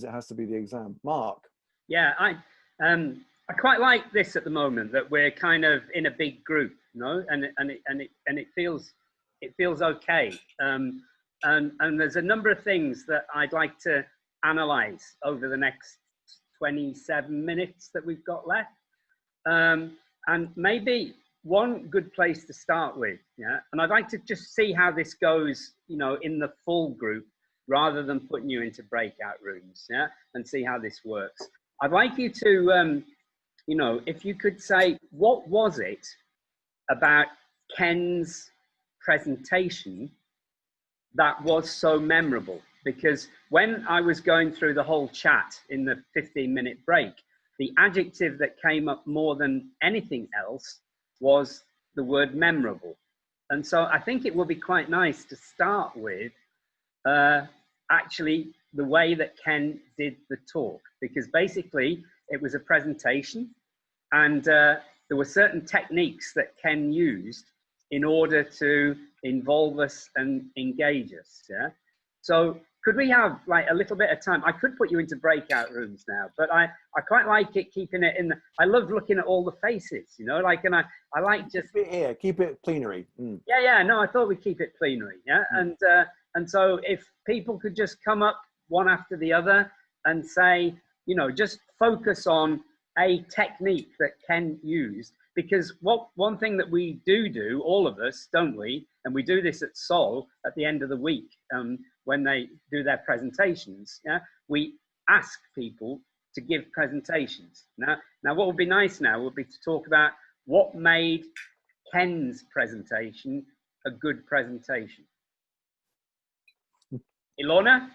it has to be the exam. Mark? Yeah, I quite like this at the moment, that we're kind of in a big group, you know, and it feels okay. And there's a number of things that I'd like to analyze over the next 27 minutes that we've got left. And maybe one good place to start with, yeah, and I'd like to just see how this goes, you know, in the full group, rather than putting you into breakout rooms, yeah, and see how this works. I'd like you to, you know, if you could say, what was it about Ken's presentation that was so memorable? Because when I was going through the whole chat in the 15-minute break, the adjective that came up more than anything else was the word memorable. And so I think it would be quite nice to start with actually the way that Ken did the talk, because basically it was a presentation, and there were certain techniques that Ken used in order to involve us and engage us. Yeah. So could we have like a little bit of time? I could put you into breakout rooms now, but I quite like it, keeping it in. I love looking at all the faces, you know, like, and I like just keep it here, keep it plenary. Yeah, no, I thought we'd keep it plenary. Yeah. And so if people could just come up one after the other and say, you know, just focus on a technique that Ken used, because one thing that we do, all of us, don't we? And we do this at Sol at the end of the week, when they do their presentations. Yeah, we ask people to give presentations. Now, what would be nice now would be to talk about what made Ken's presentation a good presentation. Ilona?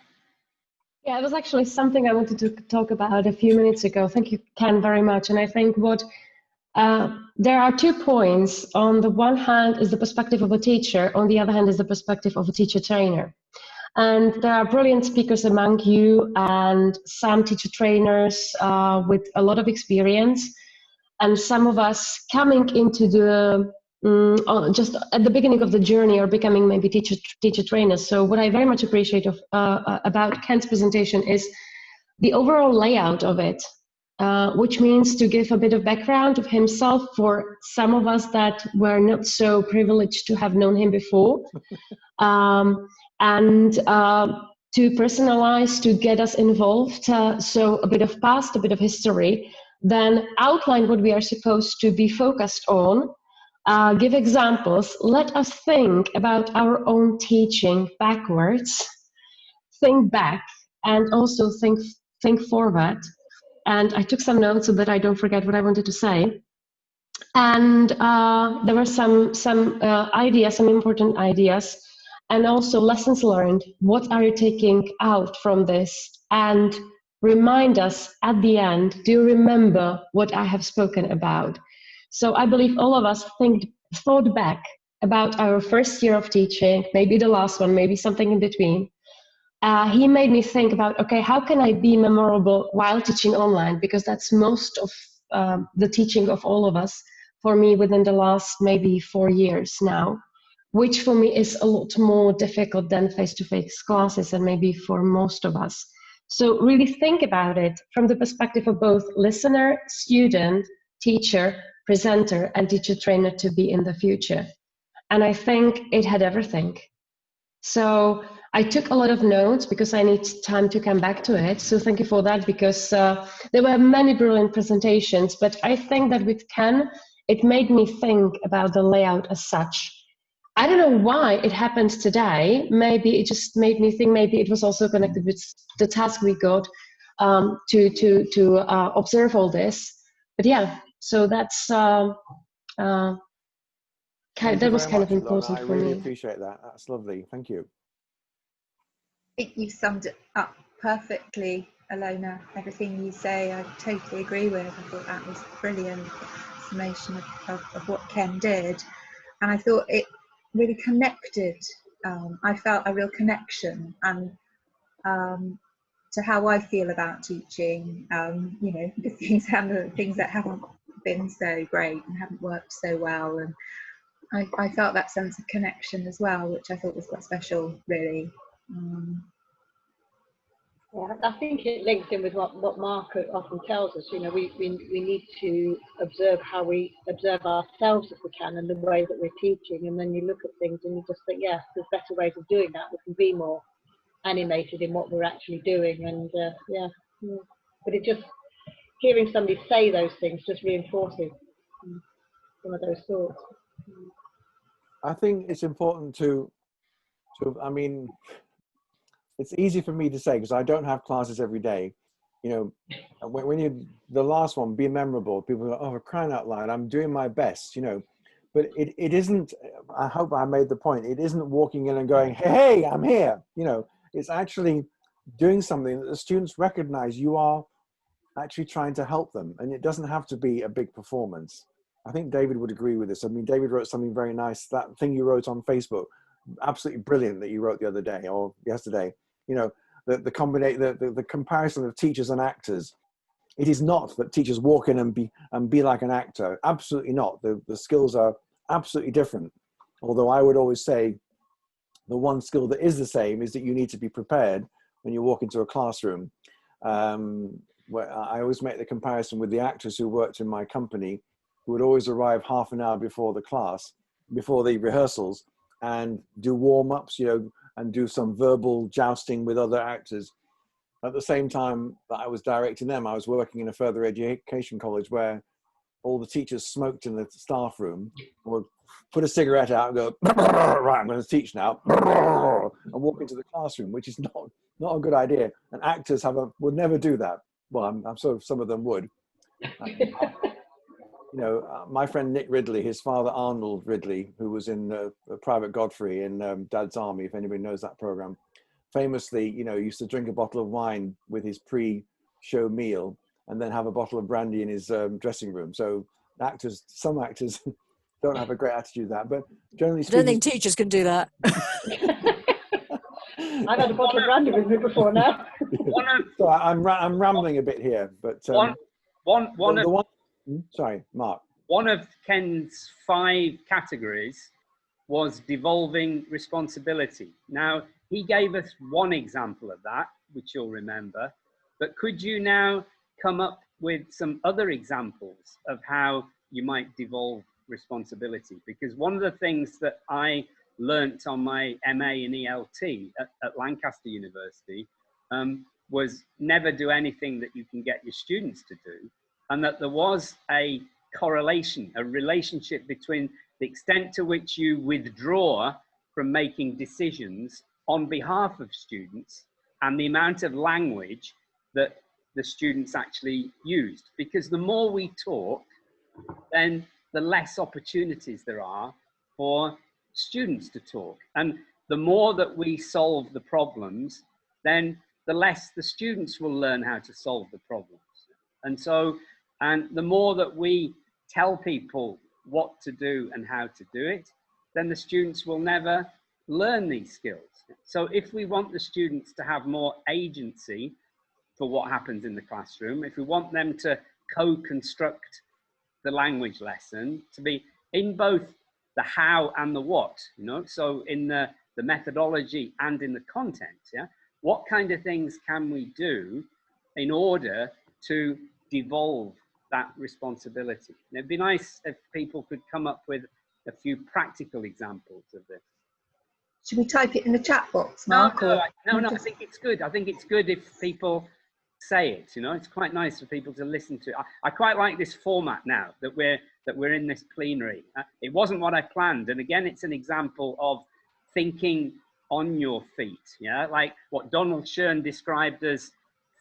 Yeah, it was actually something I wanted to talk about a few minutes ago. Thank you, Ken, very much. And I think there are 2 points. On the one hand is the perspective of a teacher. On the other hand is the perspective of a teacher trainer. And there are brilliant speakers among you, and some teacher trainers with a lot of experience, and some of us coming into the just at the beginning of the journey, or becoming maybe teacher trainers. So what I very much appreciate about Ken's presentation is the overall layout of it, which means to give a bit of background of himself for some of us that were not so privileged to have known him before, and to personalize, to get us involved. So a bit of past, a bit of history, then outline what we are supposed to be focused on, give examples, let us think about our own teaching backwards, think back, and also think forward. And I took some notes so that I don't forget what I wanted to say. And there were some ideas, some important ideas, and also lessons learned. What are you taking out from this? And remind us at the end, do you remember what I have spoken about? So I believe all of us thought back about our first year of teaching, maybe the last one, maybe something in between. He made me think about, okay, how can I be memorable while teaching online? Because that's most of the teaching of all of us, for me, within the last maybe 4 years now, which for me is a lot more difficult than face-to-face classes, and maybe for most of us. So really think about it from the perspective of both listener, student, teacher, presenter, and teacher trainer to be in the future. And I think it had everything. So I took a lot of notes because I need time to come back to it. So thank you for that, because there were many brilliant presentations, but I think that with Ken, it made me think about the layout as such. I don't know why it happened today. Maybe it just made me think, maybe it was also connected with the task we got to observe all this. But yeah, so that's that was kind of important for me. I really appreciate that. That's lovely. Thank you. I think you summed it up perfectly, Ilona. Everything you say, I totally agree with. I thought that was a brilliant summation of what Ken did. And I thought it really connected. I felt a real connection and to how I feel about teaching. You know, the things that haven't been so great and haven't worked so well, and I felt that sense of connection as well, which I thought was quite special, really. Yeah, I think it links in with what Mark often tells us. You know, we need to observe how we observe ourselves if we can, and the way that we're teaching. And then you look at things and you just think, yeah, there's better ways of doing that. We can be more animated in what we're actually doing. And yeah. But it just, hearing somebody say those things just reinforces some of those thoughts. I think it's important I mean, it's easy for me to say because I don't have classes every day. You know, when you, the last one, be memorable, people go, oh, for crying out loud, I'm doing my best, you know, but it isn't, I hope I made the point, it isn't walking in and going, hey, I'm here, you know, it's actually doing something that the students recognize you are actually trying to help them. And it doesn't have to be a big performance. I think David would agree with this. I mean, David wrote something very nice, that thing you wrote on Facebook, absolutely brilliant, that you wrote the other day or yesterday. You know, the comparison of teachers and actors. It is not that teachers walk in and be like an actor. Absolutely not. The skills are absolutely different. Although I would always say the one skill that is the same is that you need to be prepared when you walk into a classroom. Where I always make the comparison with the actors who worked in my company, who would always arrive half an hour before the class, before the rehearsals, and do warm-ups, you know, and do some verbal jousting with other actors. At the same time that I was directing them, I was working in a further education college where all the teachers smoked in the staff room, would put a cigarette out and go, right, I'm going to teach now, and walk into the classroom, which is not a good idea. And actors would never do that. Well, I'm sure some of them would. You know, my friend Nick Ridley, his father Arnold Ridley, who was in Private Godfrey in Dad's Army, if anybody knows that program, famously, you know, used to drink a bottle of wine with his pre-show meal and then have a bottle of brandy in his dressing room. So some actors don't have a great attitude to that, but generally speaking, I don't think teachers can do that. I've had a bottle of brandy with me before now. So I'm rambling a bit here, but sorry, Mark. One of Ken's 5 categories was devolving responsibility. Now, he gave us one example of that, which you'll remember, but could you now come up with some other examples of how you might devolve responsibility? Because one of the things that I learnt on my MA in ELT at Lancaster University was never do anything that you can get your students to do, and that there was a correlation, a relationship between the extent to which you withdraw from making decisions on behalf of students and the amount of language that the students actually used. Because the more we talk, then the less opportunities there are for students to talk. And the more that we solve the problems, then the less the students will learn how to solve the problems. And the more that we tell people what to do and how to do it, then the students will never learn these skills. So if we want the students to have more agency for what happens in the classroom, if we want them to co-construct the language lesson, to be in both the how and the what, you know, so in the methodology and in the content, yeah, what kind of things can we do in order to devolve that responsibility? And it'd be nice if people could come up with a few practical examples of this. Should we type it in the chat box, Mark? No, I think it's good. I think it's good if people say it, you know, it's quite nice for people to listen to. I quite like this format now that we're in this plenary. It wasn't what I planned. And again, it's an example of thinking on your feet, yeah, like what Donald Shern described as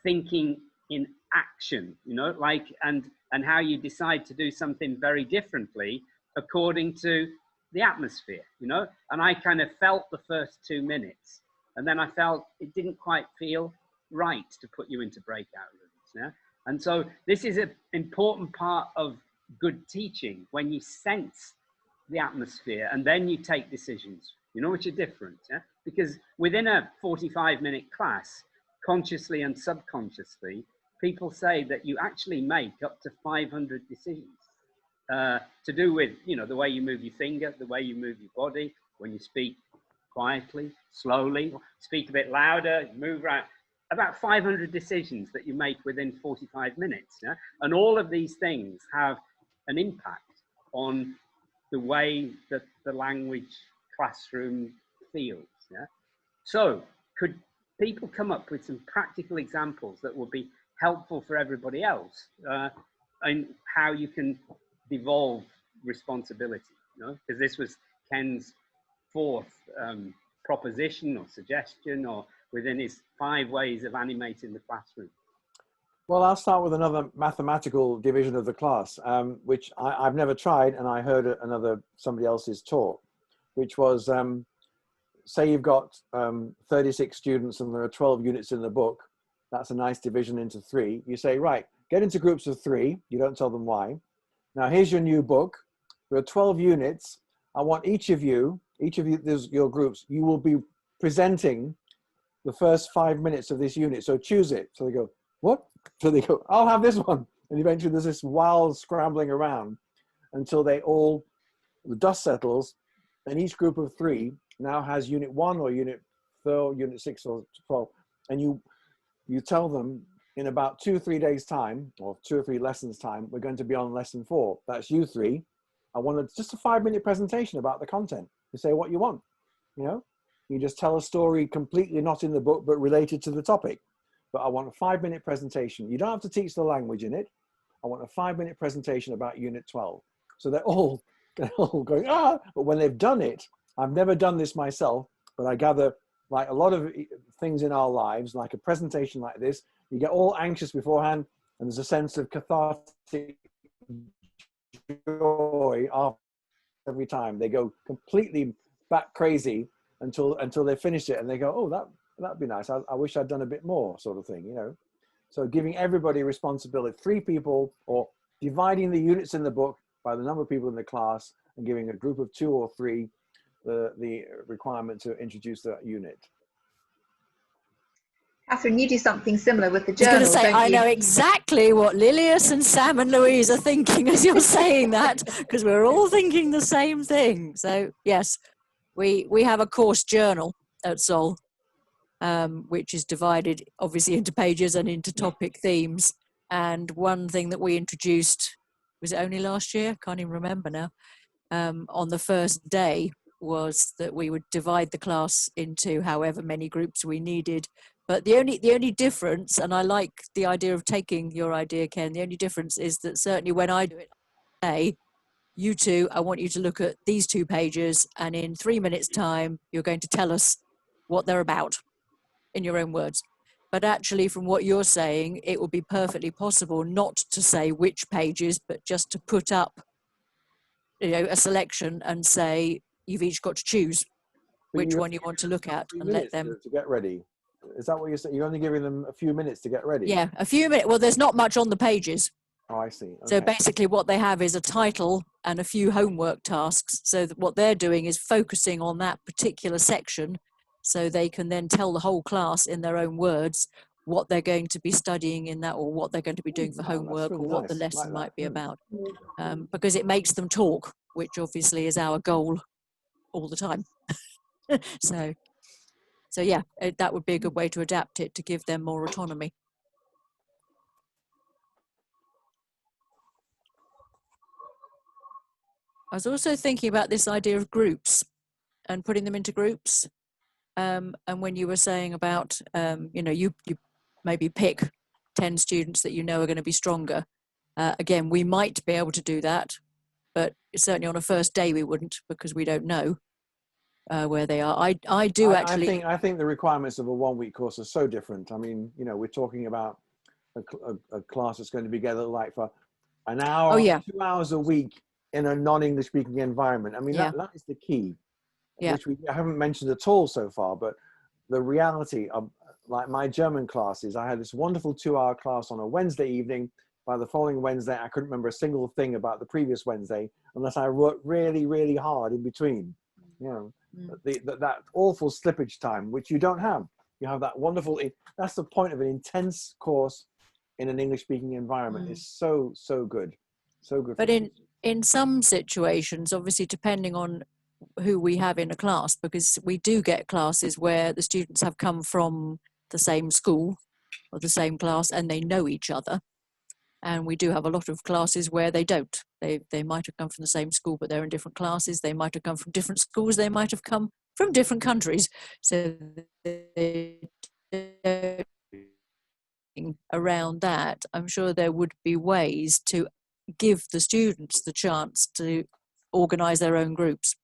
thinking in action, you know, like, and how you decide to do something very differently according to the atmosphere, you know. And I kind of felt the first 2 minutes, and then I felt it didn't quite feel right to put you into breakout rooms, yeah. And so this is an important part of good teaching, when you sense the atmosphere and then you take decisions, you know, which are different, yeah. Because within a 45-minute class, consciously and subconsciously, people say that you actually make up to 500 decisions to do with, you know, the way you move your finger, the way you move your body, when you speak quietly, slowly, speak a bit louder, move around. about 500 decisions that you make within 45 minutes. Yeah? And all of these things have an impact on the way that the language classroom feels. Yeah? So could people come up with some practical examples that would be helpful for everybody else and how you can devolve responsibility? You know? Because this was Ken's fourth proposition or suggestion, or within his 5 ways of animating the classroom. Well, I'll start with another mathematical division of the class, which I've never tried, and I heard somebody else's talk, which was, say you've got 36 students and there are 12 units in the book. That's a nice division into 3. You say, right, get into groups of 3. You don't tell them why. Now, here's your new book. There are 12 units. I want each of you, there's your groups, you will be presenting the first 5 minutes of this unit. So choose it. So they go, what? So they go, I'll have this one. And eventually there's this wild scrambling around until the dust settles, and each group of 3 now has unit 1 or unit 4, unit 6 or 12. And you tell them in about 2 or 3 days time, or 2 or 3 lessons time, we're going to be on lesson 4. That's you 3. I wanted just a 5-minute presentation about the content. You say what you want, you know? You just tell a story completely not in the book, but related to the topic. But I want a 5-minute presentation. You don't have to teach the language in it. I want a 5-minute presentation about unit 12. So they're all going, ah, but when they've done it, I've never done this myself, but I gather like a lot of things in our lives, like a presentation like this, you get all anxious beforehand, and there's a sense of cathartic joy after every time. They go completely bat crazy until they finish it, and they go, oh, that'd be nice. I wish I'd done a bit more, sort of thing, you know. So giving everybody responsibility, 3 people, or dividing the units in the book by the number of people in the class, and giving a group of 2 or 3 the requirement to introduce that unit. Catherine, you do something similar with the I was journal, going to say, don't I you? know exactly what Lilius and Sam and Louise are thinking as you're saying that, because we're all thinking the same thing. So yes, we have a course journal at Sol, which is divided obviously into pages and into topic themes. And one thing that we introduced, was it only last year? Can't even remember now. On the first day, was that we would divide the class into however many groups we needed. But the only difference, and I like the idea of taking your idea, Ken, the only difference is that certainly when I do it, say, you two, I want you to look at these 2 pages, and in 3 minutes time, you're going to tell us what they're about in your own words. But actually, from what you're saying, it would be perfectly possible not to say which pages, but just to put up, you know, a selection and say, you've each got to choose which one you want to look at, and let them to get ready. Is that what you're saying? You're only giving them a few minutes to get ready? Yeah, a few minutes. Well, there's not much on the pages. Oh, I see. Okay. So basically what they have is a title and a few homework tasks. So that what they're doing is focusing on that particular section, so they can then tell the whole class in their own words what they're going to be studying in that, or what they're going to be doing for homework, really or what the nice. lesson Like might be that. about. Because it makes them talk, which obviously is our goal all the time. So yeah, that would be a good way to adapt it, to give them more autonomy. I was also thinking about this idea of groups and putting them into groups. And when you were saying about, you know, you maybe pick 10 students that you know are going to be stronger. Again, we might be able to do that, but certainly on a first day we wouldn't, because we don't know where they are. I think the requirements of a 1-week course are so different. I mean, you know, we're talking about a class that's going to be together like for an hour, 2 hours a week in a non-English speaking environment. I mean, that is the key, which I haven't mentioned at all so far. But the reality of, like, my German classes, I had this wonderful 2-hour class on a Wednesday evening. By the following Wednesday, I couldn't remember a single thing about the previous Wednesday unless I worked really, really hard in between. You know, that awful slippage time, which you don't have. You have that wonderful, that's the point of an intense course in an English speaking environment. Is so good. So good. But in some situations, obviously, depending on who we have in a class, because we do get classes where the students have come from the same school or the same class and they know each other. And we do have a lot of classes where they don't. They might have come from the same school, but they're in different classes. They might have come from different schools. They might have come from different countries. So around that, I'm sure there would be ways to give the students the chance to organize their own groups.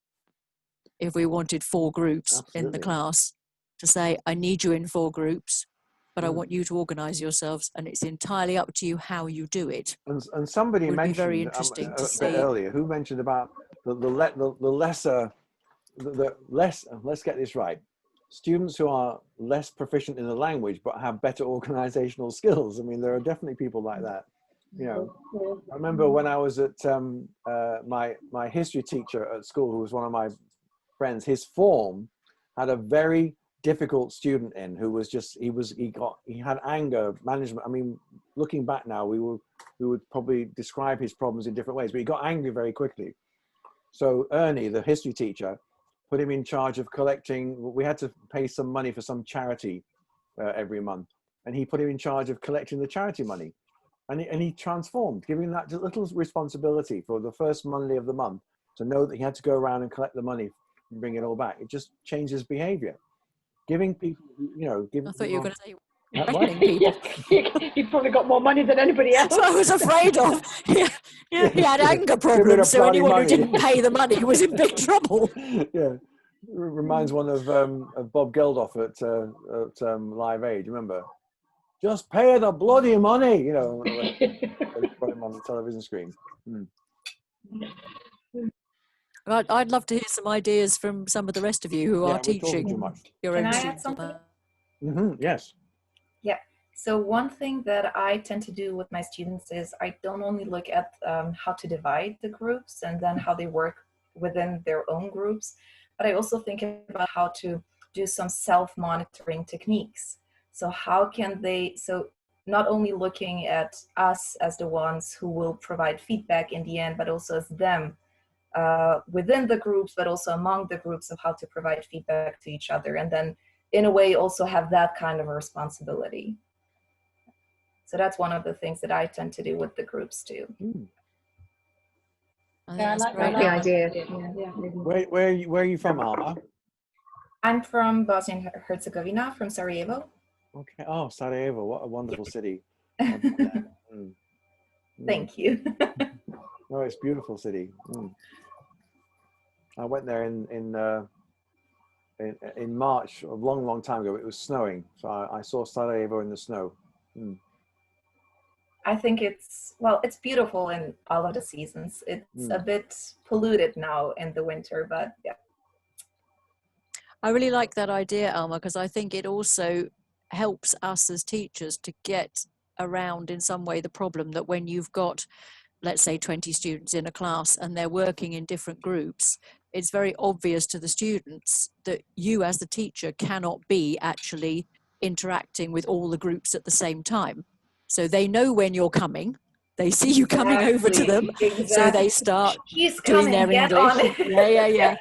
If we wanted 4 groups in the class, to say, I need you in 4 groups, but I want you to organize yourselves, and it's entirely up to you how you do it. And somebody Would be very mentioned interesting to a see. bit earlier, who mentioned about the less, let's get this right, students who are less proficient in the language but have better organizational skills. I mean, there are definitely people like that. You know, I remember when I was at my history teacher at school, who was one of my friends, his form had a very difficult student in who was just, he had anger management. I mean, looking back now, we would probably describe his problems in different ways, but he got angry very quickly. So Ernie, the history teacher, put him in charge of collecting. We had to pay some money for some charity every month, and he put him in charge of collecting the charity money. And he transformed, giving that little responsibility for the first Monday of the month to know that he had to go around and collect the money and bring it all back. It just changed his behavior. Giving people, you know, I thought you were going to say What? threatening people. He probably got more money than anybody else. That's what I was afraid of. He had anger problems, so anyone who didn't pay the money was in big trouble. Yeah, reminds one of Bob Geldof at Live Aid. Remember, just pay the bloody money. You know, put him on the television screen. I'd love to hear some ideas from some of the rest of you who are teaching too much. your Can own I add students. something? Yes. Yeah. So one thing that I tend to do with my students is I don't only look at how to divide the groups and then how they work within their own groups, but I also think about how to do some self-monitoring techniques. So how can they, so not only looking at us as the ones who will provide feedback in the end, but also as them within the groups, but also among the groups of how to provide feedback to each other. And then in a way also have that kind of a responsibility. So that's one of the things that I tend to do with the groups too. Yeah, I like the idea. Yeah. Where are you from, Alma? I'm from Bosnia and Herzegovina, from Sarajevo. Okay. Oh, Sarajevo, what a wonderful city. Thank you. No, it's a beautiful city. I went there in March, a long time ago. It was snowing, so I saw Sarajevo in the snow. I think it's beautiful in all of the seasons. It's a bit polluted now in the winter, but yeah. I really like that idea, Alma, because I think it also helps us as teachers to get around in some way the problem that when you've got, let's say, 20 students in a class and they're working in different groups, it's very obvious to the students that you as the teacher cannot be actually interacting with all the groups at the same time. So they know when you're coming, they see you coming over to them, so they start doing their English. Yeah.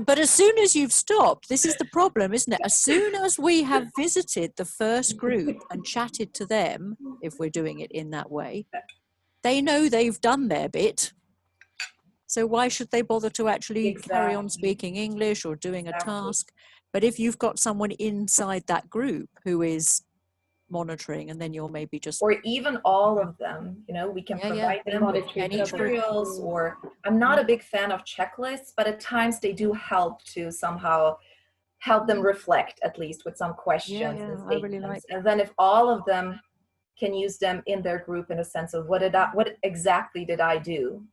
But as soon as you've stopped, this is the problem, isn't it? As soon as we have visited the first group and chatted to them, if we're doing it in that way, they know they've done their bit. So why should they bother to actually carry on speaking English or doing a task? But if you've got someone inside that group who is monitoring, and then you're maybe just, or even all of them, you know, we can provide them with materials, or I'm not a big fan of checklists, but at times they do help to somehow help them reflect, at least with some questions and statements. I really like that. And then if all of them can use them in their group in a sense of what exactly did I do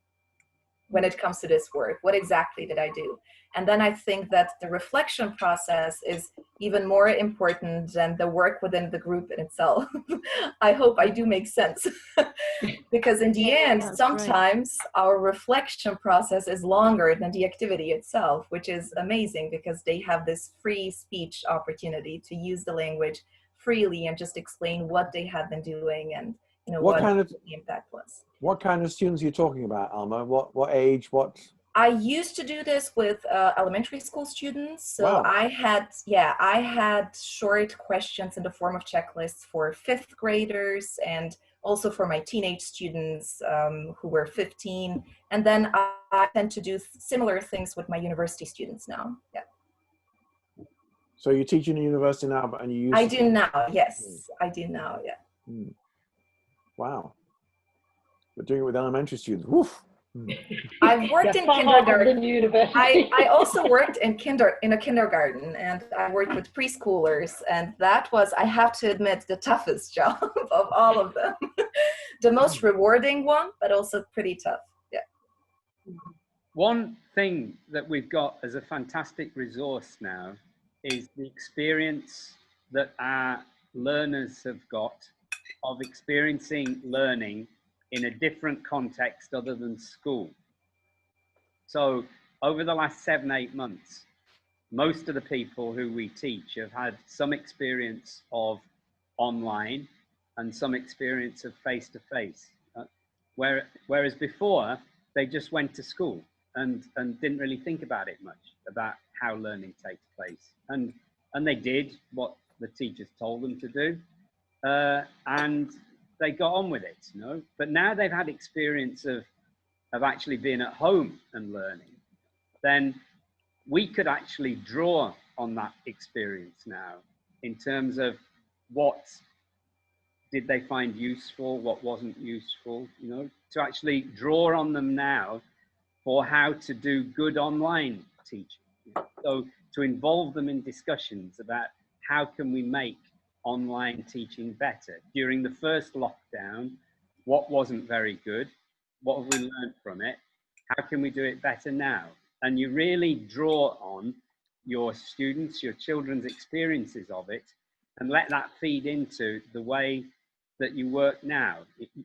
when it comes to this work? What exactly did I do? And then I think that the reflection process is even more important than the work within the group in itself. I hope I do make sense. Because in the end, sometimes our reflection process is longer than the activity itself, which is amazing because they have this free speech opportunity to use the language freely and just explain what they have been doing and, you know, what kind of the impact was. What kind of students are you talking about, Alma? What age? What I used to do this with elementary school students. So Wow. I had short questions in the form of checklists for 5th graders and also for my teenage students who were 15. And then I tend to do similar things with my university students now. Yeah. So you teach in a university now, and you use. I do now. Yes, I do now. Yeah. Wow. But doing it with elementary students. Woof. I've worked in kindergarten. I also worked in a kindergarten, and I worked with preschoolers, and that was, I have to admit, the toughest job of all of them. The most rewarding one, but also pretty tough. Yeah. One thing that we've got as a fantastic resource now is the experience that our learners have got of experiencing learning in a different context other than school. So over the last 7-8 months, most of the people who we teach have had some experience of online and some experience of face-to-face. Whereas before, they just went to school and didn't really think about it much, about how learning takes place. And they did what the teachers told them to do, and they got on with it, you know. But now they've had experience of actually being at home and learning, then we could actually draw on that experience now in terms of what did they find useful, what wasn't useful, you know, to actually draw on them now for how to do good online teaching. So to involve them in discussions about how can we make online teaching better. During the first lockdown, what wasn't very good? What have we learned from it? How can we do it better now? And you really draw on your students, your children's experiences of it, and let that feed into the way that you work now.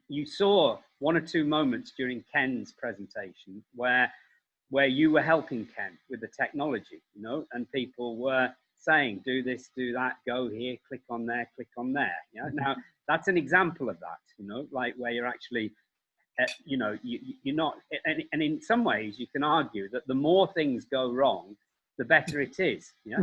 You saw 1 or 2 moments during Ken's presentation where you were helping Ken with the technology, you know, and people were saying, do this, do that, go here, click on there, click on there. You know? Now, that's an example of that, you know, like where you're actually, you know, you're not, and in some ways you can argue that the more things go wrong, the better it is. Yeah.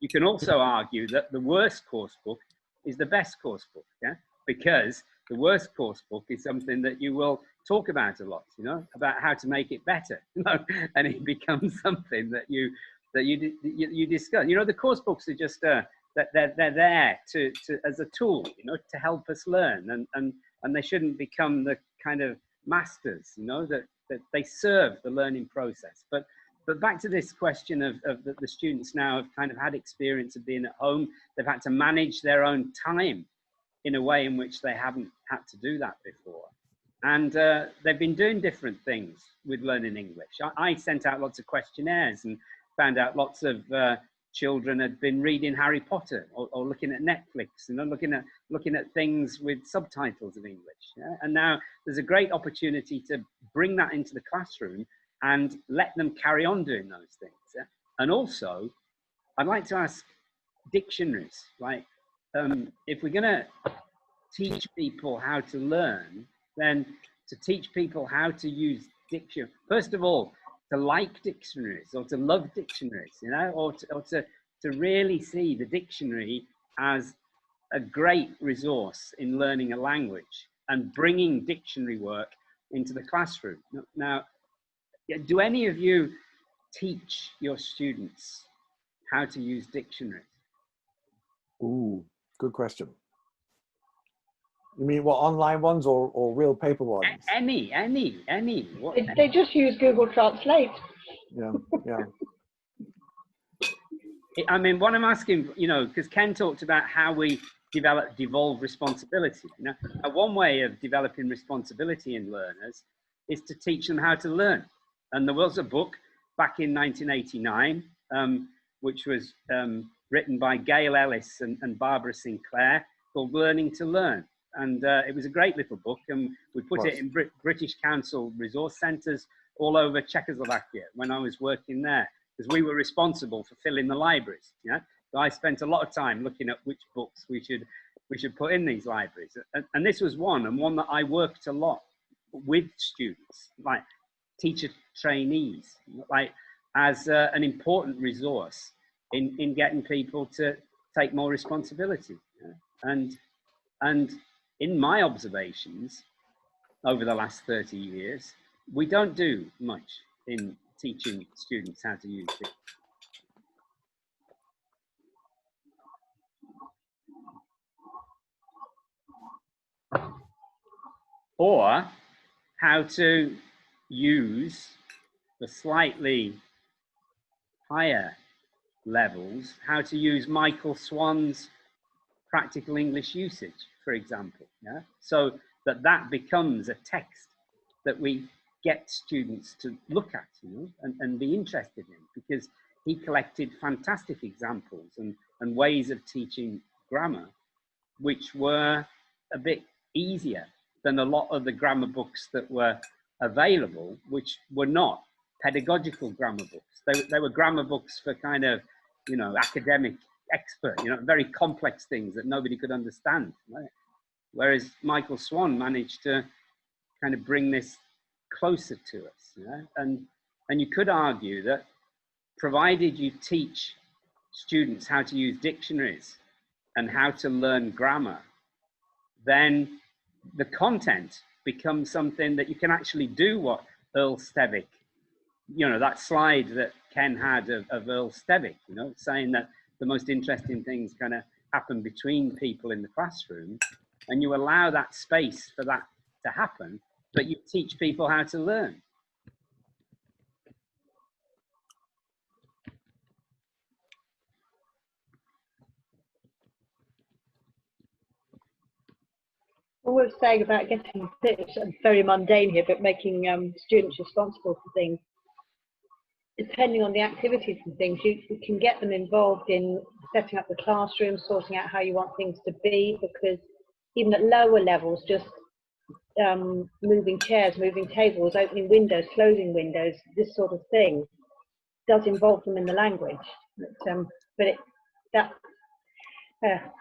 You can also argue that the worst course book is the best course book. Yeah. Because the worst course book is something that you will talk about a lot, you know, about how to make it better, you know, and it becomes something that you discuss. You know, the course books are just that they're there to as a tool, you know, to help us learn, and they shouldn't become the kind of masters, you know, that they serve the learning process. But back to this question of the students now have kind of had experience of being at home. They've had to manage their own time in a way in which they haven't had to do that before. And they've been doing different things with learning English. I sent out lots of questionnaires and found out lots of children had been reading Harry Potter or looking at Netflix and looking at things with subtitles of English. Yeah? And now there's a great opportunity to bring that into the classroom and let them carry on doing those things. Yeah? And also, I'd like to ask dictionaries, like if we're going to teach people how to learn, then to teach people how to use dictionary, first of all, to like dictionaries or to love dictionaries, you know, or to really see the dictionary as a great resource in learning a language and bringing dictionary work into the classroom. Now, do any of you teach your students how to use dictionaries? Ooh, good question. You mean what, online ones or real paper ones? Any. What? They just use Google Translate. Yeah. I mean, what I'm asking, you know, because Ken talked about how we devolve responsibility. You know, one way of developing responsibility in learners is to teach them how to learn. And there was a book back in 1989, which was written by Gail Ellis and Barbara Sinclair, called Learning to Learn. And it was a great little book, and we put it in British Council resource centres all over Czechoslovakia when I was working there, because we were responsible for filling the libraries. Yeah, so I spent a lot of time looking at which books we should put in these libraries, and this was one that I worked a lot with students, like teacher trainees, like as an important resource in getting people to take more responsibility. And in my observations over the last 30 years, we don't do much in teaching students how to use it. Or how to use the slightly higher levels, how to use Michael Swan's practical English usage, for example, yeah? So that becomes a text that we get students to look at, you know, and be interested in, because he collected fantastic examples and ways of teaching grammar, which were a bit easier than a lot of the grammar books that were available, which were not pedagogical grammar books. They were grammar books for kind of, you know, academic expert, you know, very complex things that nobody could understand, right? Whereas Michael Swan managed to kind of bring this closer to us, you know? And you could argue that provided you teach students how to use dictionaries and how to learn grammar, then the content becomes something that you can actually do what Earl Stevick, you know, that slide that Ken had of Earl Stevick, you know, saying that the most interesting things kind of happen between people in the classroom, and you allow that space for that to happen, but you teach people how to learn. What we're saying about getting, it's very mundane here, but making students responsible for things, depending on the activities and things, you can get them involved in setting up the classroom, sorting out how you want things to be, because even at lower levels, just moving chairs, moving tables, opening windows, closing windows, this sort of thing does involve them in the language. That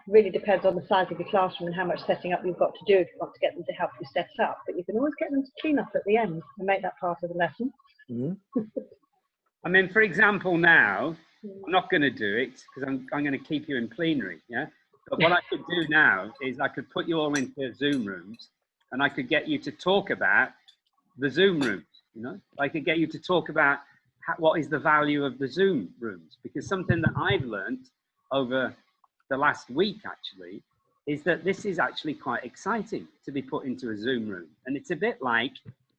really depends on the size of your classroom and how much setting up you've got to do if you want to get them to help you set up. But you can always get them to clean up at the end and make that part of the lesson. Mm-hmm. I mean, for example, now, I'm not going to do it because I'm going to keep you in plenary, yeah? But what I could do now is I could put you all into Zoom rooms and I could get you to talk about the Zoom rooms, you know? I could get you to talk about what is the value of the Zoom rooms, because something that I've learned over the last week, actually, is that this is actually quite exciting to be put into a Zoom room. And it's a bit like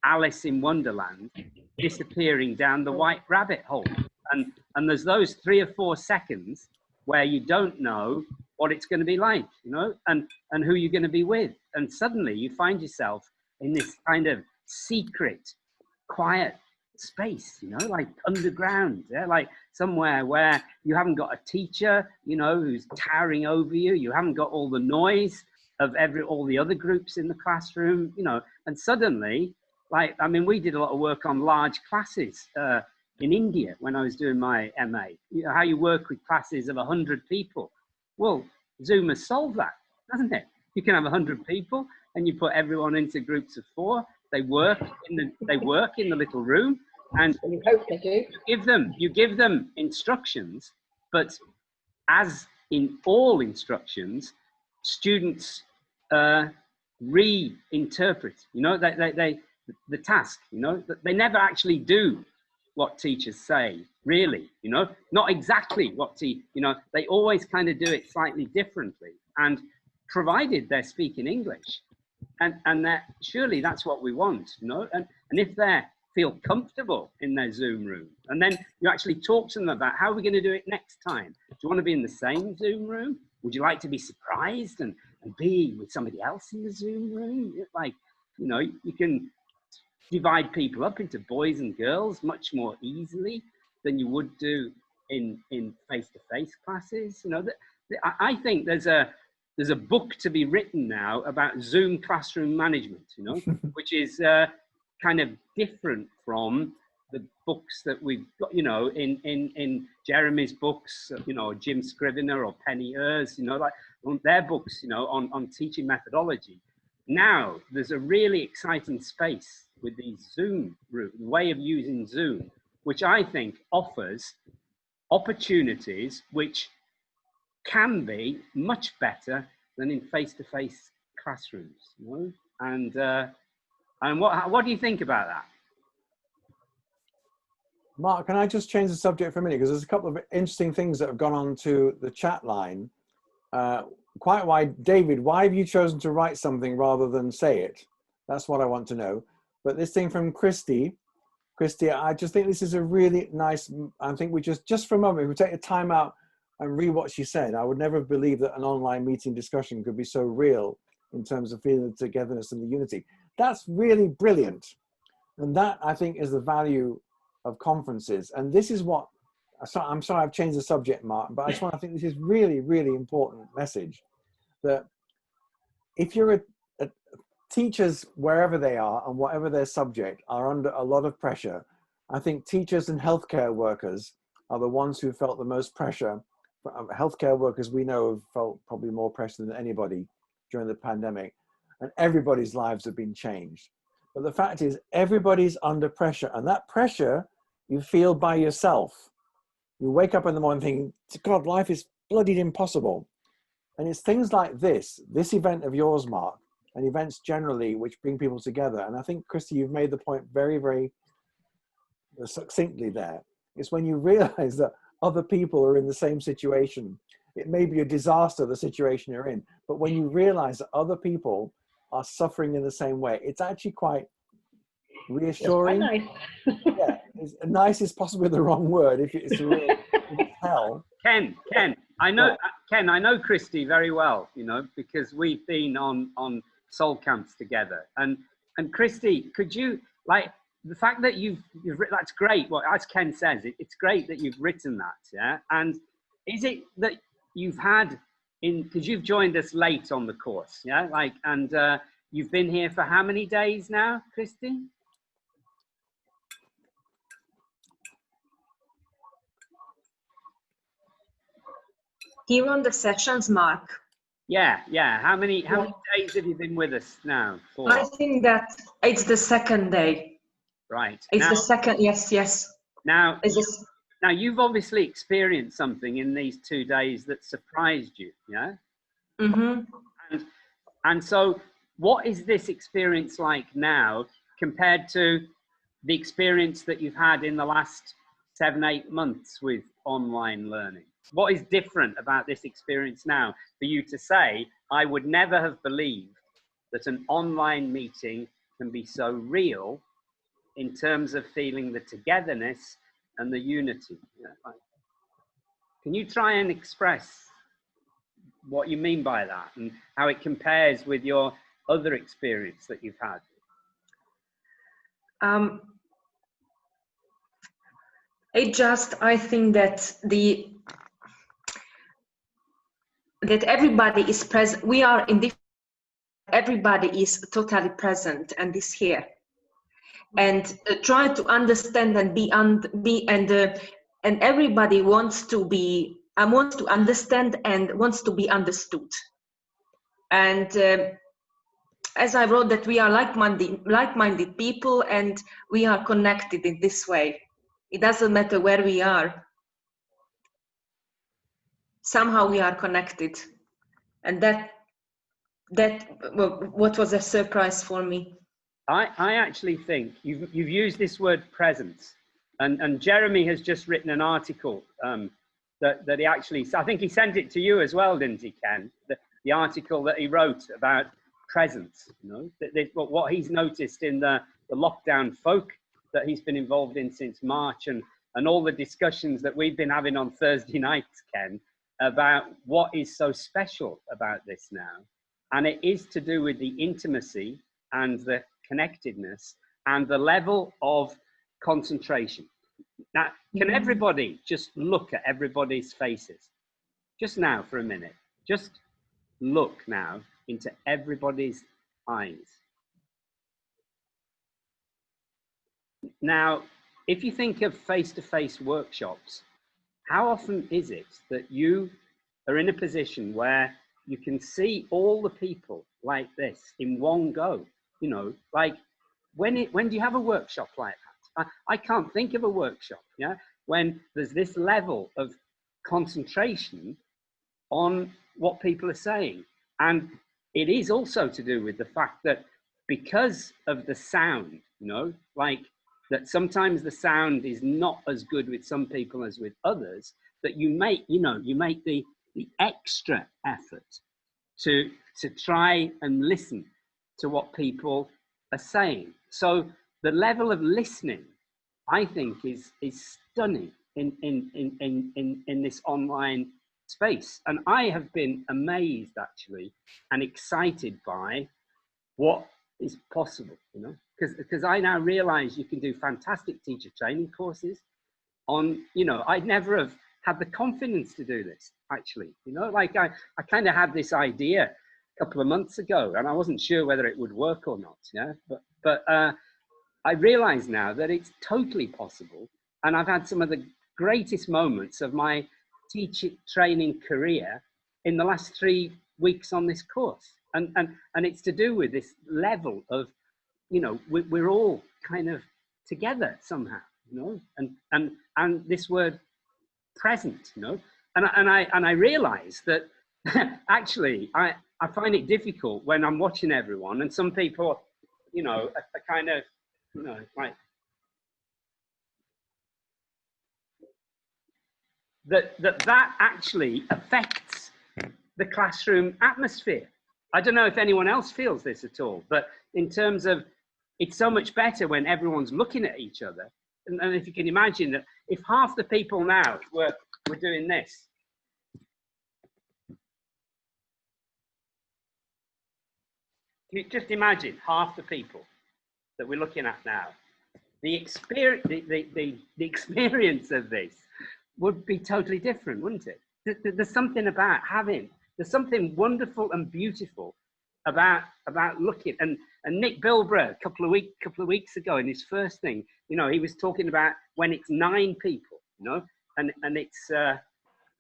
Alice in Wonderland disappearing down the white rabbit hole. And there's those 3 or 4 seconds where you don't know what it's going to be like, you know, and who you're going to be with. And suddenly you find yourself in this kind of secret, quiet space, you know, like underground, yeah? Like somewhere where you haven't got a teacher, you know, who's towering over you. You haven't got all the noise of all the other groups in the classroom, you know, and suddenly, like, I mean, we did a lot of work on large classes in India when I was doing my MA, you know, how you work with classes of 100 people. Well, Zoom has solved that, hasn't it? You can have 100 people and you put everyone into groups of 4. They work in the little room, and you hope they do. You give them instructions, but as in all instructions, students reinterpret. You know, the task. You know, they never actually do what teachers say. Really, you know, not exactly what you know. They always kind of do it slightly differently, and provided they're speaking English. And that surely that's what we want, you know. And if they feel comfortable in their Zoom room, and then you actually talk to them about how we're going to do it next time. Do you want to be in the same Zoom room? Would you like to be surprised and be with somebody else in the Zoom room? Like, you know, you can divide people up into boys and girls much more easily than you would do in face-to-face classes. You know, I think there's a book to be written now about Zoom classroom management, you know, which is kind of different from the books that we've got, you know, in Jeremy's books, you know, Jim Scrivener or Penny Ears, you know, like their books, you know, on teaching methodology. Now there's a really exciting space with the Zoom route, the way of using Zoom, which I think offers opportunities which can be much better than in face-to-face classrooms, you know? And what do you think about that? Mark, can I just change the subject for a minute? Because there's a couple of interesting things that have gone on to the chat line. Quite why, David, why have you chosen to write something rather than say it? That's what I want to know. But this thing from Christy, I just think this is a really nice, I think we just for a moment, if we take the time out and read what she said, I would never have believed that an online meeting discussion could be so real in terms of feeling the togetherness and the unity. That's really brilliant. And that, I think, is the value of conferences. And this is what, I'm sorry I've changed the subject, Mark, but I think this is really, really important message, that if you're teachers, wherever they are and whatever their subject, are under a lot of pressure. I think teachers and healthcare workers are the ones who felt the most pressure. Healthcare workers, we know, have felt probably more pressure than anybody during the pandemic, and everybody's lives have been changed. But the fact is, everybody's under pressure, and that pressure you feel by yourself. You wake up in the morning thinking, God, life is bloody impossible. And it's things like this event of yours, Mark, and events generally which bring people together. And I think, Christy, you've made the point very, very succinctly there. It's when you realize that other people are in the same situation. It may be a disaster, the situation you're in, but when you realize that other people are suffering in the same way, it's actually quite reassuring. It's quite nice. Yeah, nice is possibly the wrong word if it's a real hell. Ken, I know, Ken, I know Christy very well, you know, because we've been on soul camps together. And Christy, could you, like, the fact that you've written, that's great. Well, as Ken says, it's great that you've written that, yeah? And is it that you've had, because you've joined us late on the course, yeah? Like, and you've been here for how many days now, Christy? Here on the sessions, Mark. Yeah. How many days have you been with us now? For? I think that it's the second day. Right. It's the second. Yes. Now you've obviously experienced something in these 2 days that surprised you, yeah? Mm-hmm. And so, what is this experience like now compared to the experience that you've had in the last 7-8 months with online learning? What is different about this experience now for you to say, I would never have believed that an online meeting can be so real in terms of feeling the togetherness and the unity? Can you try and express what you mean by that and how it compares with your other experience that you've had? I think that that everybody is present. We are in different. Everybody is totally present and is here, and try to understand and and everybody wants to be wants to understand and wants to be understood. And as I wrote, that we are like-minded people, and we are connected in this way. It doesn't matter where we are. Somehow we are connected, and that what was a surprise for me. I actually think you've used this word presence, and Jeremy has just written an article that he actually, I think he sent it to you as well, didn't he, Ken? The article that he wrote about presence, you know, what he's noticed in the lockdown folk that he's been involved in since March, and all the discussions that we've been having on Thursday nights, Ken, about what is so special about this now. And it is to do with the intimacy and the connectedness and the level of concentration. Now, can everybody just look at everybody's faces? Just now for a minute. Just look now into everybody's eyes. Now, if you think of face-to-face workshops, how often is it that you are in a position where you can see all the people like this in one go? You know, like when do you have a workshop like that? I can't think of a workshop, yeah, when there's this level of concentration on what people are saying. And it is also to do with the fact that because of the sound, you know, like that sometimes the sound is not as good with some people as with others, that you make, you know, you make the extra effort to try and listen to what people are saying. So the level of listening, I think, is stunning in this online space. And I have been amazed, actually, and excited by what is possible, you know, because I now realize you can do fantastic teacher training courses on, you know, I'd never have had the confidence to do this, actually, you know, like I kind of had this idea a couple of months ago and I wasn't sure whether it would work or not, yeah, but I realize now that it's totally possible. And I've had some of the greatest moments of my teacher training career in the last 3 weeks on this course. And it's to do with this level of, you know, we're all kind of together somehow, you know, and this word present, you know, and I realize that actually I find it difficult when I'm watching everyone and some people, you know, are kind of, you know, like that actually affects the classroom atmosphere. I don't know if anyone else feels this at all, but in terms of, it's so much better when everyone's looking at each other. And if you can imagine that if half the people now were doing this, you just imagine half the people that we're looking at now, the experience, the experience of this would be totally different, wouldn't it? There's something about having, there's something wonderful and beautiful about looking. And Nick Bilborough a couple of weeks ago in his first thing, you know, he was talking about when it's 9 people, you know, and it's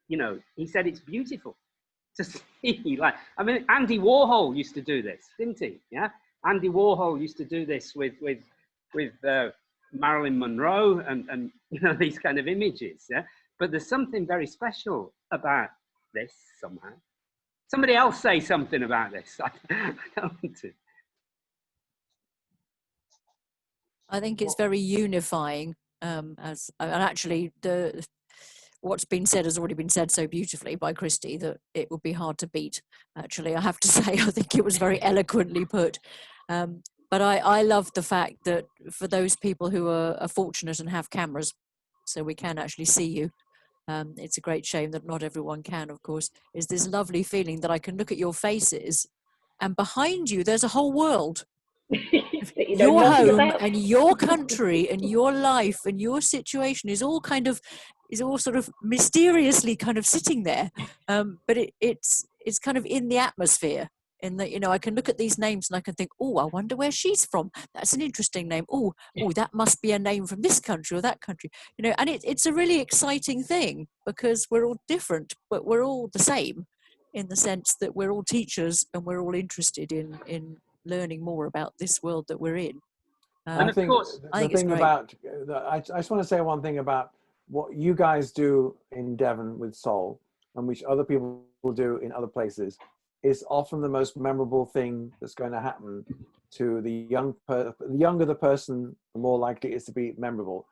you know, he said it's beautiful to see. Like, I mean, Andy Warhol used to do this, didn't he? Yeah, Andy Warhol used to do this with Marilyn Monroe and you know, these kind of images. Yeah, but there's something very special about this somehow. Somebody else say something about this. I don't want to. I think it's very unifying. And actually, what's been said has already been said so beautifully by Christy that it would be hard to beat. Actually, I have to say, I think it was very eloquently put. But I love the fact that for those people who are fortunate and have cameras, so we can actually see you. It's a great shame that not everyone can, of course, is this lovely feeling that I can look at your faces and behind you, there's a whole world. Your home and your country and your life and your situation is all sort of mysteriously kind of sitting there. But it's kind of in the atmosphere. In that, you know, I can look at these names and I can think, oh, I wonder where she's from. That's an interesting name. Oh, that must be a name from this country or that country. You know, and it's a really exciting thing because we're all different, but we're all the same in the sense that we're all teachers and we're all interested in learning more about this world that we're in. And of course, I just want to say one thing about what you guys do in Devon with Soul and which other people will do in other places is often the most memorable thing that's going to happen to the younger the person, the more likely it is to be memorable.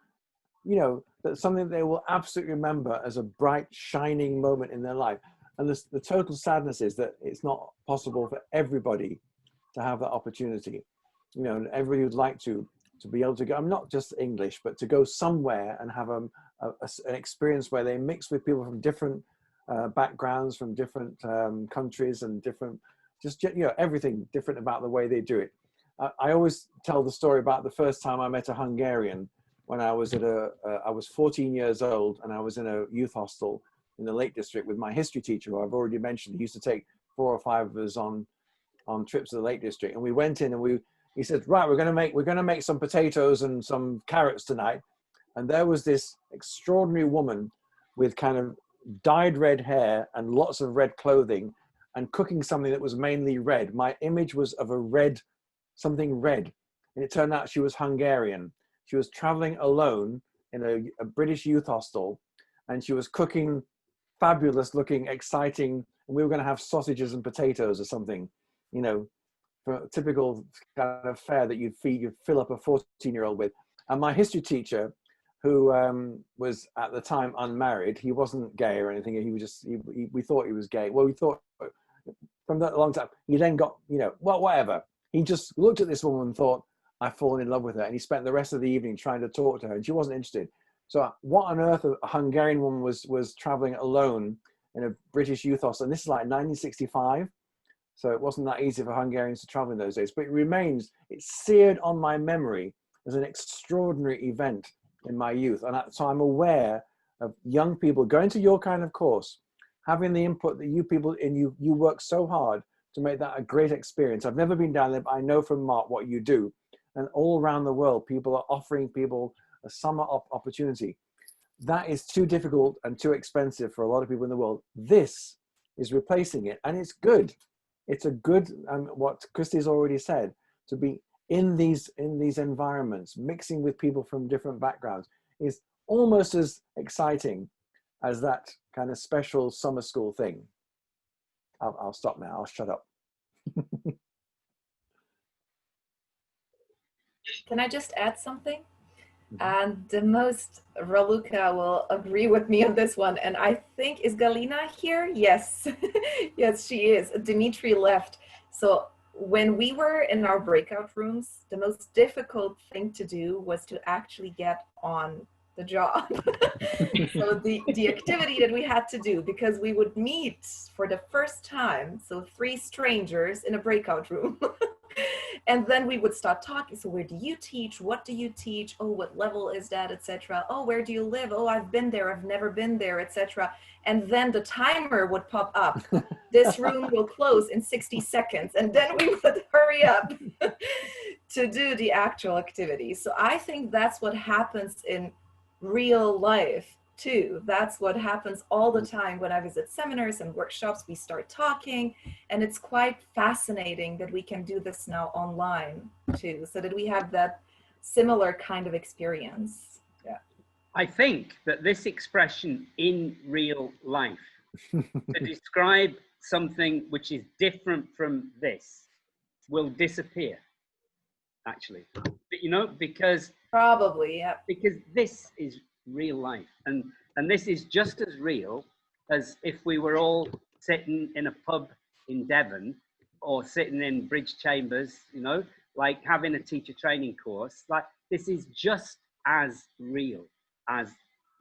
You know, that's something they will absolutely remember as a bright, shining moment in their life. And the total sadness is that it's not possible for everybody to have that opportunity. You know, everybody would like to be able to go, I'm not just English, but to go somewhere and have an experience where they mix with people from different backgrounds, from different countries and different, just, you know, everything different about the way they do it. I always tell the story about the first time I met a Hungarian when I was I was 14 years old and I was in a youth hostel in the Lake District with my history teacher, who I've already mentioned. He used to take 4 or 5 of us on trips to the Lake District, and we went in and he said, right, we're going to make some potatoes and some carrots tonight. And there was this extraordinary woman with kind of dyed red hair and lots of red clothing and cooking something that was mainly red. My image was of something red. and it turned out she was Hungarian. She was traveling alone in a British youth hostel, and she was cooking fabulous looking, exciting, and we were going to have sausages and potatoes or something, you know, for a typical kind of fare that you'd fill up a 14-year-old with. And my history teacher, who was at the time unmarried, he wasn't gay or anything. He was just, we thought he was gay. Well, we thought from that long time, he then got, you know, well, whatever. He just looked at this woman and thought, I've fallen in love with her. And he spent the rest of the evening trying to talk to her, and she wasn't interested. So what on earth a Hungarian woman was traveling alone in a British youth hostel? And this is like 1965. So it wasn't that easy for Hungarians to travel in those days, but it remains, it's seared on my memory as an extraordinary event in my youth. And so I'm aware of young people going to your kind of course, having the input that you people in you work so hard to make that a great experience. I've never been down there, but I know from Mark what you do. And all around the world, people are offering people a summer opportunity. That is too difficult and too expensive for a lot of people in the world. This is replacing it, and it's good. It's a good, what Christy's already said, to be in these environments, mixing with people from different backgrounds, is almost as exciting as that kind of special summer school thing. I'll stop now. I'll shut up. Can I just add something? And the most, Raluca will agree with me on this one. And I think, is Galina here? Yes, yes, she is. Dimitri left. So when we were in our breakout rooms, the most difficult thing to do was to actually get on the job. So the activity that we had to do, because we would meet for the first time, so 3 strangers in a breakout room. And then we would start talking. So where do you teach? What do you teach? Oh, what level is that, etc. Oh, where do you live? Oh, I've been there. I've never been there, etc. And then the timer would pop up. This room will close in 60 seconds. And then we would hurry up to do the actual activity. So I think that's what happens in real life too. That's what happens all the time when I visit seminars and workshops. We start talking, and it's quite fascinating that we can do this now online too, so that we have that similar kind of experience. Yeah, I think that this expression "in real life" to describe something which is different from this will disappear, actually. But, you know, because probably, yeah, because this is real life, and this is just as real as if we were all sitting in a pub in Devon or sitting in Bridge Chambers, you know, like having a teacher training course. Like, this is just as real as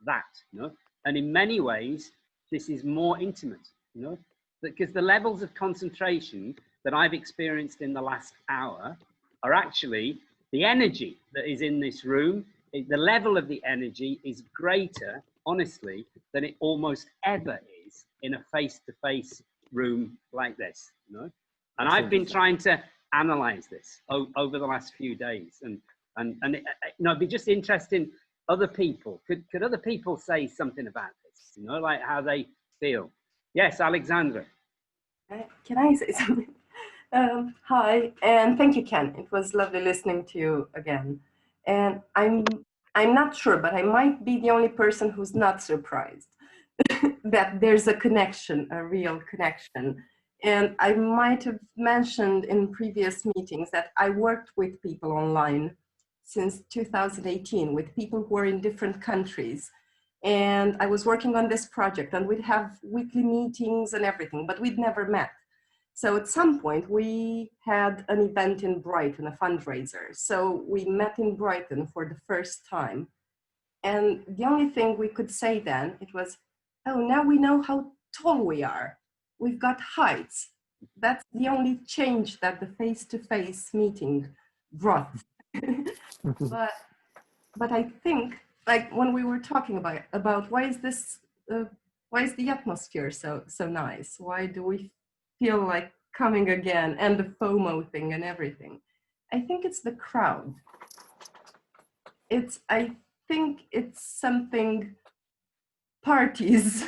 that, you know. And in many ways, this is more intimate, you know, because the levels of concentration that I've experienced in the last hour are actually the energy that is in this room. The level of the energy is greater, honestly, than it almost ever is in a face-to-face room like this, you know? And I've been trying to analyze this over the last few days, and it, you know, it'd be just interesting. Other people, could other people say something about this, you know, like how they feel? Yes, Alexandra. Can I say something? Hi, and thank you, Ken. It was lovely listening to you again. And I'm not sure, but I might be the only person who's not surprised that there's a connection, a real connection. And I might have mentioned in previous meetings that I worked with people online since 2018, with people who are in different countries. And I was working on this project, and we'd have weekly meetings and everything, but we'd never met. So at some point we had an event in Brighton, a fundraiser. So we met in Brighton for the first time. And the only thing we could say then, it was, oh, now we know how tall we are. We've got heights. That's the only change that the face-to-face meeting brought. But I think, like when we were talking about why is this, why is the atmosphere so nice? Why do we feel like coming again, and the FOMO thing and everything? I think it's the crowd. I think it's something parties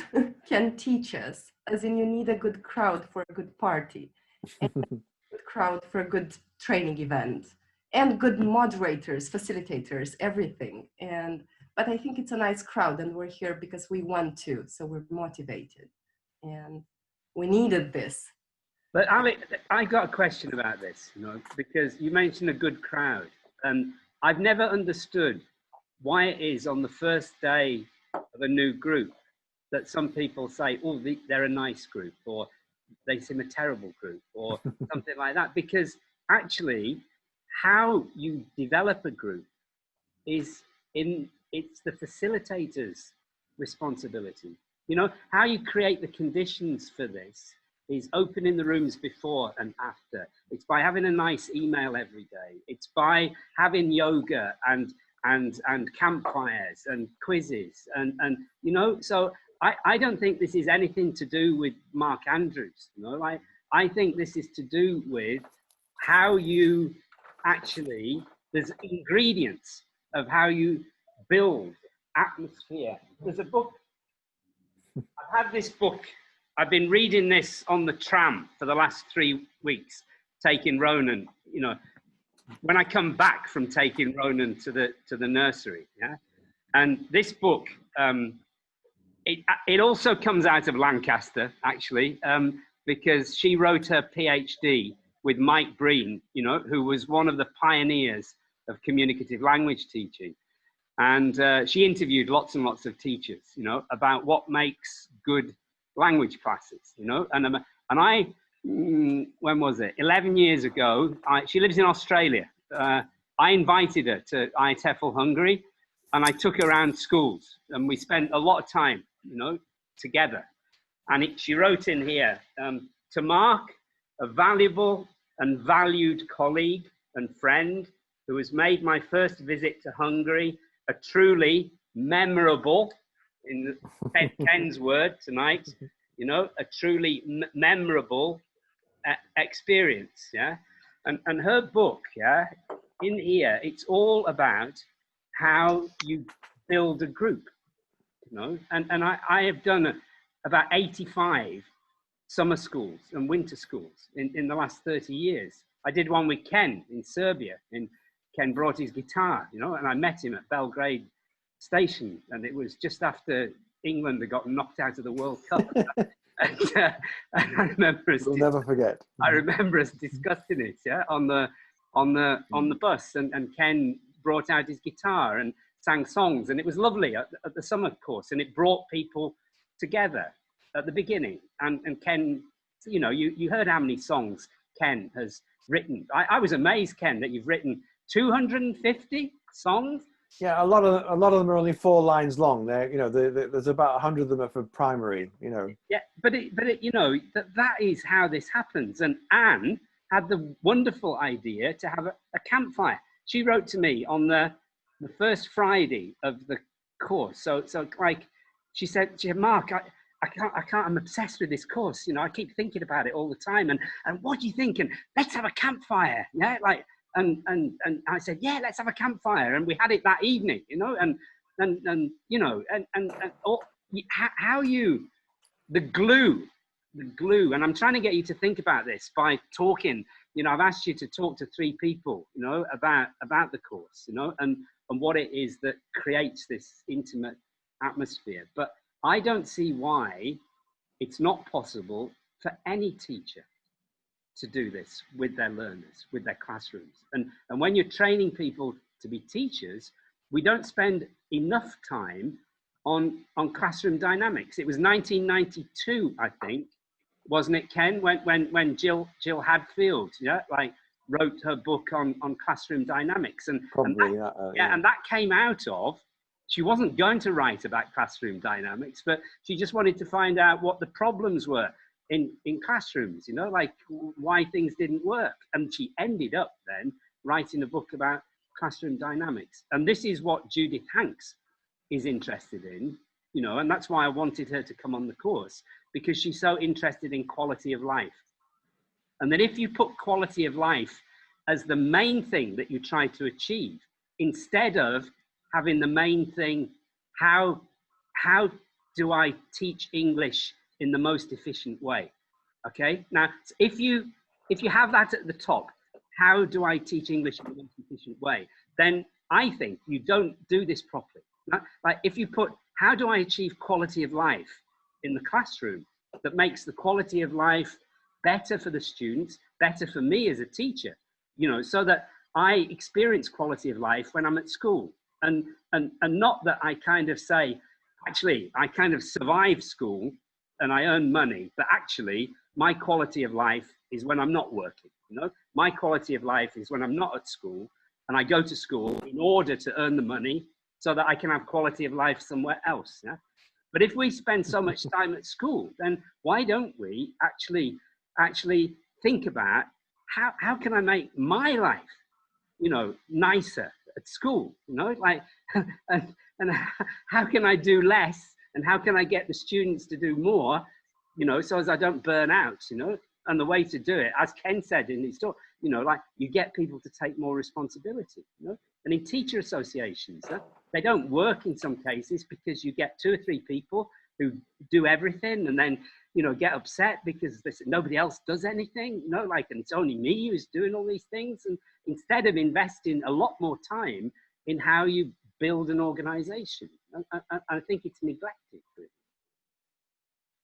can teach us, as in you need a good crowd for a good party, and a good crowd for a good training event. and good moderators, facilitators, everything. But I think it's a nice crowd, and we're here because we want to, so we're motivated, and we needed this. But Ali, I got a question about this, because you mentioned a good crowd, and I've never understood why it is on the first day of a new group that some people say, oh, they're a nice group, or they seem a terrible group, or something like that, because actually how you develop a group it's the facilitator's responsibility. How you create the conditions for this is opening the rooms before and after. It's by having a nice email every day. It's by having yoga and campfires and quizzes and so I don't think this is anything to do with Mark Andrews. I think this is to do with how you actually, there's ingredients of how you build atmosphere. There's a book, I've had this book, I've been reading this on the tram for the last 3 weeks, taking Ronan, when I come back from taking Ronan to the nursery, yeah? And this book, it also comes out of Lancaster, actually, because she wrote her PhD with Mike Breen, who was one of the pioneers of communicative language teaching. And she interviewed lots and lots of teachers, about what makes good language classes, and I, when was it? 11 years ago, she lives in Australia. I invited her to ITEFL Hungary, and I took her around schools, and we spent a lot of time, together. And she wrote in here, to Mark, a valuable and valued colleague and friend who has made my first visit to Hungary a truly memorable, in Ken's word tonight, a truly memorable experience, yeah? And her book, yeah, in here, it's all about how you build a group, and I have done about 85 summer schools and winter schools in the last 30 years. I did one with Ken in Serbia, and Ken brought his guitar, and I met him at Belgrade Station, and it was just after England had got knocked out of the World Cup. and I remember us. We'll never forget. I remember us discussing it, yeah, on the bus, and Ken brought out his guitar and sang songs, and it was lovely at the summer course, and it brought people together at the beginning. And Ken, you heard how many songs Ken has written. I was amazed, Ken, that you've written 250 songs. Yeah, a lot of them are only 4 lines long. They're, there's about 100 of them are for primary, Yeah, but that is how this happens. And Anne had the wonderful idea to have a campfire. She wrote to me on the first Friday of the course. So like she said, Mark, I can't, I'm obsessed with this course. I keep thinking about it all the time. And what do you think? And let's have a campfire. Yeah, like. And I said, yeah, let's have a campfire, and we had it that evening, how you, the glue, and I'm trying to get you to think about this by talking. I've asked you to talk to 3 people, about the course, and what it is that creates this intimate atmosphere. But I don't see why it's not possible for any teacher to do this with their learners, with their classrooms. And when you're training people to be teachers, we don't spend enough time on classroom dynamics. It was 1992, I think, wasn't it, Ken, when Jill Hadfield, yeah, like wrote her book on classroom dynamics. And that came out of, she wasn't going to write about classroom dynamics, but she just wanted to find out what the problems were in classrooms, like why things didn't work. And she ended up then writing a book about classroom dynamics. And this is what Judith Hanks is interested in, and that's why I wanted her to come on the course, because she's so interested in quality of life. And then if you put quality of life as the main thing that you try to achieve, instead of having the main thing, how do I teach English in the most efficient way? Okay, now if you have that at the top, how do I teach English in the most efficient way, then I think you don't do this properly. Like if you put, how do I achieve quality of life in the classroom that makes the quality of life better for the students, better for me as a teacher, you know, so that I experience quality of life when I'm at school. And not that I kind of say, actually, I kind of survive school and I earn money, but actually my quality of life is when I'm not working, you know? My quality of life is when I'm not at school and I go to school in order to earn the money so that I can have quality of life somewhere else, yeah? But if we spend so much time at school, then why don't we actually think about how can I make my life, you know, nicer at school, you know, like, and how can I do less and how can I get the students to do more, you know, so as I don't burn out, you know? And the way to do it, as Ken said in his talk, you know, like you get people to take more responsibility, you know? And in teacher associations, they don't work in some cases because you get 2 or 3 people who do everything and then, you know, get upset because nobody else does anything, you know, like, and it's only me who's doing all these things. And instead of investing a lot more time in how you build an organization, I think it's neglected.